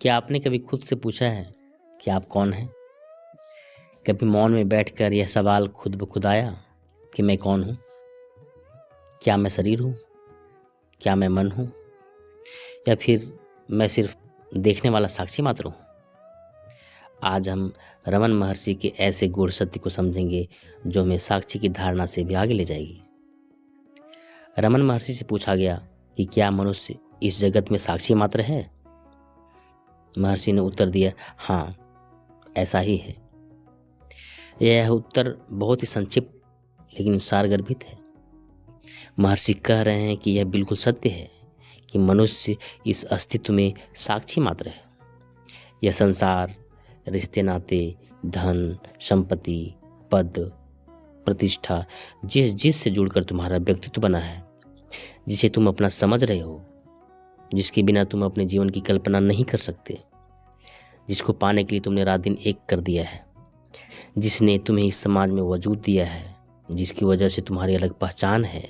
क्या आपने कभी खुद से पूछा है कि आप कौन हैं? कभी मौन में बैठकर यह सवाल खुद ब खुद आया कि मैं कौन हूँ? क्या मैं शरीर हूँ? क्या मैं मन हूँ? या फिर मैं सिर्फ देखने वाला साक्षी मात्र हूँ? आज हम रमन महर्षि के ऐसे गूढ़ सत्य को समझेंगे जो हमें साक्षी की धारणा से भी आगे ले जाएगी। रमन महर्षि से पूछा गया कि क्या मनुष्य इस जगत में साक्षी मात्र है? महर्षि ने उत्तर दिया, हाँ, ऐसा ही है। यह उत्तर बहुत ही संक्षिप्त लेकिन सारगर्भित है। महर्षि कह रहे हैं कि यह बिल्कुल सत्य है कि मनुष्य इस अस्तित्व में साक्षी मात्र है। यह संसार, रिश्ते नाते, धन, संपत्ति, पद, प्रतिष्ठा, जिस से जुड़कर तुम्हारा व्यक्तित्व बना है, जिसे तुम अपना समझ रहे हो, जिसके बिना तुम अपने जीवन की कल्पना नहीं कर सकते, जिसको पाने के लिए तुमने रात दिन एक कर दिया है, जिसने तुम्हें इस समाज में वजूद दिया है, जिसकी वजह से तुम्हारी अलग पहचान है,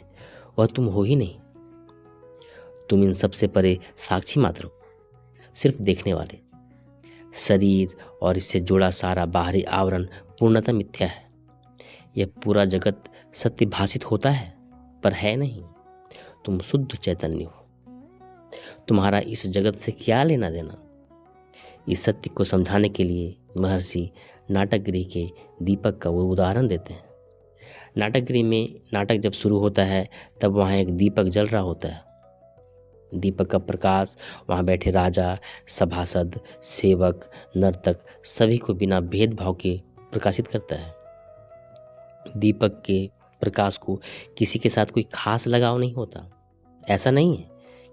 वह तुम हो ही नहीं। तुम इन सबसे परे साक्षी मात्र हो, सिर्फ देखने वाले। शरीर और इससे जुड़ा सारा बाहरी आवरण पूर्णतः मिथ्या है। यह पूरा जगत सत्य भाषित होता है पर है नहीं। तुम शुद्ध चैतन्य हो। तुम्हारा इस जगत से क्या लेना देना? इस सत्य को समझाने के लिए महर्षि नाटकगृह के दीपक का वो उदाहरण देते हैं। नाटकगृह में नाटक जब शुरू होता है तब वहाँ एक दीपक जल रहा होता है। दीपक का प्रकाश वहाँ बैठे राजा, सभासद, सेवक, नर्तक सभी को बिना भेदभाव के प्रकाशित करता है। दीपक के प्रकाश को किसी के साथ कोई खास लगाव नहीं होता। ऐसा नहीं है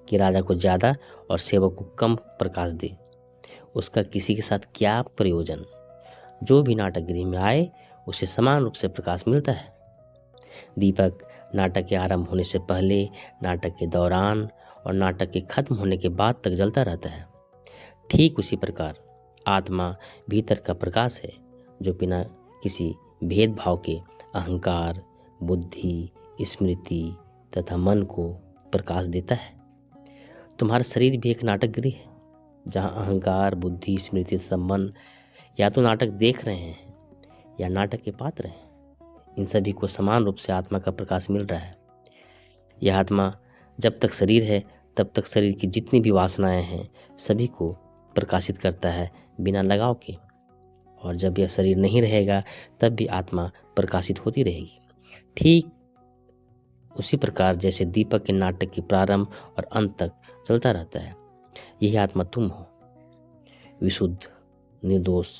कि राजा को ज़्यादा और सेवक को कम प्रकाश दे। उसका किसी के साथ क्या प्रयोजन? जो भी नाटकगृह में आए उसे समान रूप से प्रकाश मिलता है। दीपक नाटक के आरंभ होने से पहले, नाटक के दौरान और नाटक के खत्म होने के बाद तक जलता रहता है। ठीक उसी प्रकार आत्मा भीतर का प्रकाश है जो बिना किसी भेदभाव के अहंकार, बुद्धि, स्मृति तथा मन को प्रकाश देता है। तुम्हारा शरीर भी एक नाटकगृह है जहाँ अहंकार, बुद्धि, स्मृति तथा मन या तो नाटक देख रहे हैं या नाटक के पात्र हैं। इन सभी को समान रूप से आत्मा का प्रकाश मिल रहा है। यह आत्मा जब तक शरीर है तब तक शरीर की जितनी भी वासनाएं हैं सभी को प्रकाशित करता है बिना लगाव के, और जब यह शरीर नहीं रहेगा तब भी आत्मा प्रकाशित होती रहेगी। ठीक उसी प्रकार जैसे दीपक के नाटक के प्रारंभ और अंत तक चलता रहता है, यही आत्मा तुम हो, विशुद्ध, निर्दोष,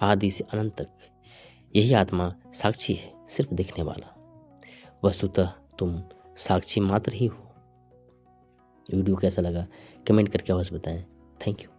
आदि से अनंत तक। यही आत्मा साक्षी है, सिर्फ देखने वाला। वस्तुतः तुम साक्षी मात्र ही हो। वीडियो कैसा लगा कमेंट करके अवश्य बताएं। Thank you.